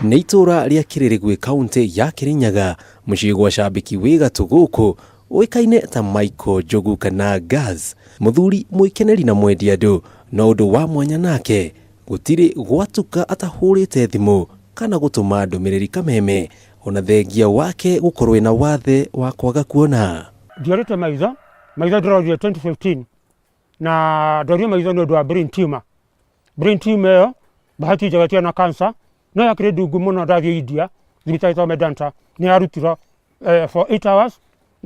nĩ itura rĩa Kirĩrĩgwe kaunti ya Kirinyaga, mũciĩ gwa cambĩki wĩ gatũ gũkũ ũĩkaine ta Michael Njogu kana Gaz, mũthuri mwĩkeneri na mwendia andũ, no ũndũ wa mwanya nake gũtirĩ gwatuka atahũrĩte thimũ kana gũtũma ndũmĩrĩri kameme, ona thengia wake gũkorwo na wathe wa kwaga kuona. Ndiarĩte maitho ndĩrorire 2015 na ndorire maitho nĩ ũndũ wa brain tumor. Brain tumor ĩyo bahati njagatia na cancer no yakĩrĩ ndungu mũno. Ndathiĩ India thibitarĩ ya Medanta nĩ yarutirwo for 8 hours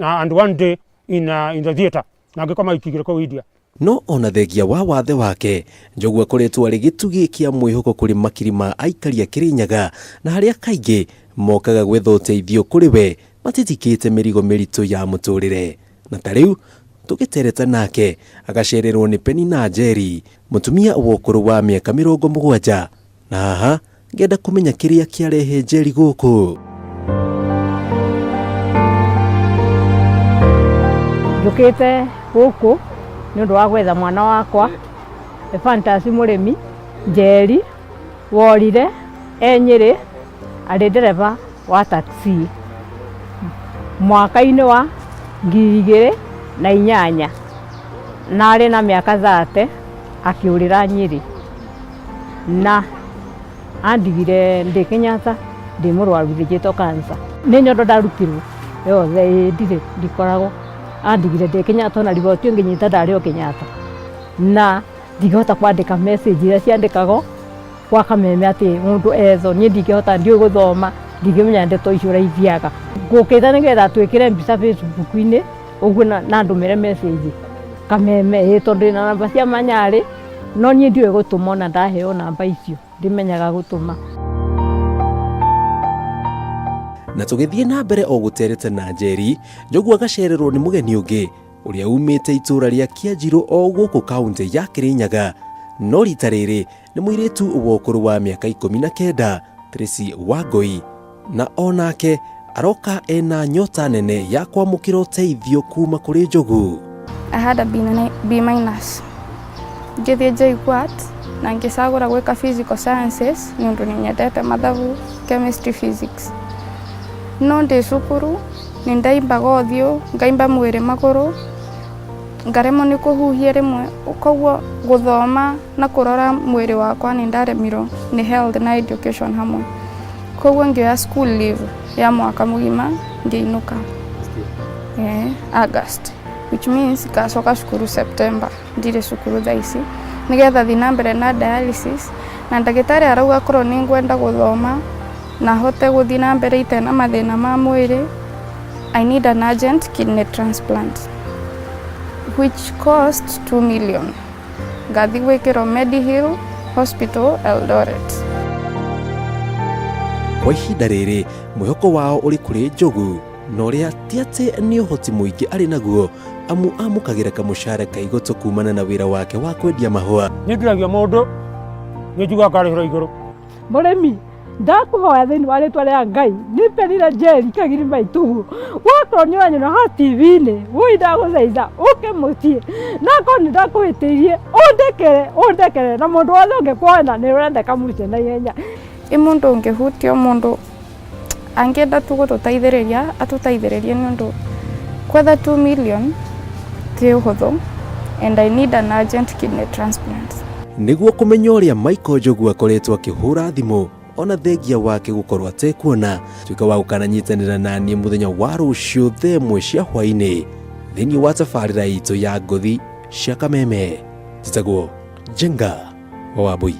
and one day in the theater na ngĩkoma ikigire kũu India. No ona thengia wa wathe wake, Njogu akoretwo arĩ gĩtugĩ kĩa mwĩhoko kũrĩ makiri ma aikari a Kirinyaga, na harĩa kaingĩ mokaga gwetha ũteithio kũrĩ we matitikĩte mĩrigo mĩritũ ya mũtũrĩre. Na ta rĩu tũgĩtereta nake agacererwo nĩ Penny na Njeri, mũtumia wa ũkũrũ wa mĩaka 70, na haha ngenda kũmenya kĩrĩa kĩarehe Njeri gũkũ. Njũkĩte gũkũ nĩ ũndũ wa gwetha mwana wakwa Fantasy Mũrĩmi. Njeri worire Nyĩrĩ, arĩ ndereba wa taxi mwaka-inĩ wa 2008 na arĩ na mĩaka 30 akĩũrĩra Nyĩrĩ, na andigire ndĩ Kenyatta ndĩ mũrwaru thĩnjĩtwo cancer. Nĩ nyondo ndarutirwo yothe ndirĩ ndikoragwo, andigire ndĩ Kenyatta na riboti ngĩnyita ndarĩ o Kenyatta, na ndigihota kwandĩka message iria ciandĩkagwo kwa kameme atĩ mũndũ etho. Niĩ ndingĩhota, ndiũĩ gũthoma, ndingĩmenya ndeto icio ũraithiaga. Ngũkĩte nĩgetha twĩkĩre mbica Facebook-inĩ ũguo na ndũmĩre message kameme tondũ na namba cia manyarĩ, no niĩ ndiũĩ gũtũma, na ndaheo namba icio ndimenyaga gũtũma. Na tũgĩthiĩ na mbere o gũtereta na Njeri, Njogu agacererwo nĩ mũgeni ũngĩ ũrĩa umĩte itũra rĩa Kĩanjirũ o gũkũ kaunti ya Kirinyaga, no rita rĩrĩ nĩ mũirĩtu wa ũkũrũ wa mĩaka 19, Tracy Wangui, na onake aroka ena nyota nene ya kwamũkĩra ũteithio kuma kũrĩ Njogu. I had a B-. Ngĩthiĩ JKUAT na ngĩcagũra gwĩka physical sciences nĩ ũndũ nĩ nyendete mathabu, chemistry, physics. No ndĩ cukuru nĩ ndaimbaga ũthiũ, ngaimba mwĩrĩ magũrũ, ngaremwo nĩ kũhuhia rĩmwe, koguo gũthoma na kũrora mwĩrĩ wakwa nĩ ndaremirwo nĩ health na education hamwe. Koguo ngĩoya school leave ya mwaka mũgima ngĩinũka August, which means ngacoka cukuru September. Ndirĩ cukuru thaa ici nĩgetha thiĩ na mbere na dialysis, na ndagĩtarĩ arauga korwo nĩ ngwenda gũthoma na hote gũthiĩ na mbere itena mathĩna ma mwĩrĩ, I need an urgent kidney transplant which cost 2 million. Ngathi gwĩkĩrwo Medihill Hospital Eldoret. Kwa ihinda rĩrĩ mwĩhoko wao ũrĩ kũrĩ Njogu, na ũrĩa ti atĩ nĩ ũhoti mũingĩ arĩ naguo, amu amũkagĩra kamũcara kaigũtũ kumana na wĩra wake wa kwendia mahũa. Nĩ ndiragia mũndũ nĩ njuga ngarĩhĩrwo igũrũ. Mũrĩmi, ndakũhoya thĩinĩ wa rĩtwa rĩa Ngai nĩ Penny na Njeri Kagiri Maitũ, wakorwo nĩ ũranyona ha TV-inĩ wĩ ndagũthaitha ũke mũciĩ, na korwo nĩ ndakũhĩtĩirie ũndekere, na mũndũ wothe ũngĩkuona nĩ ũrendeka mũciĩ na ihenya. Mũndũ ũngĩhutio, mũndũ angĩenda tu gũtũteithĩrĩria atũteithĩrĩrie, nĩ ũndũ kwetha 2 million ti ũhũthũ, and I need an urgent kidney transplant. Nĩguo kũmenya ũrĩa Michael Njogu akoretwo akĩhũra thimũ ona thengia wake gũkorwo atekuona, tuĩka wa gũkananyitanĩra na niĩ mũthenya wa rũciũ thaa 1 cia hwaĩ-inĩ thĩinĩ wa tabarĩra itũ ya ngũthi cia kameme. Njĩtagwo Njenga wa Wambui.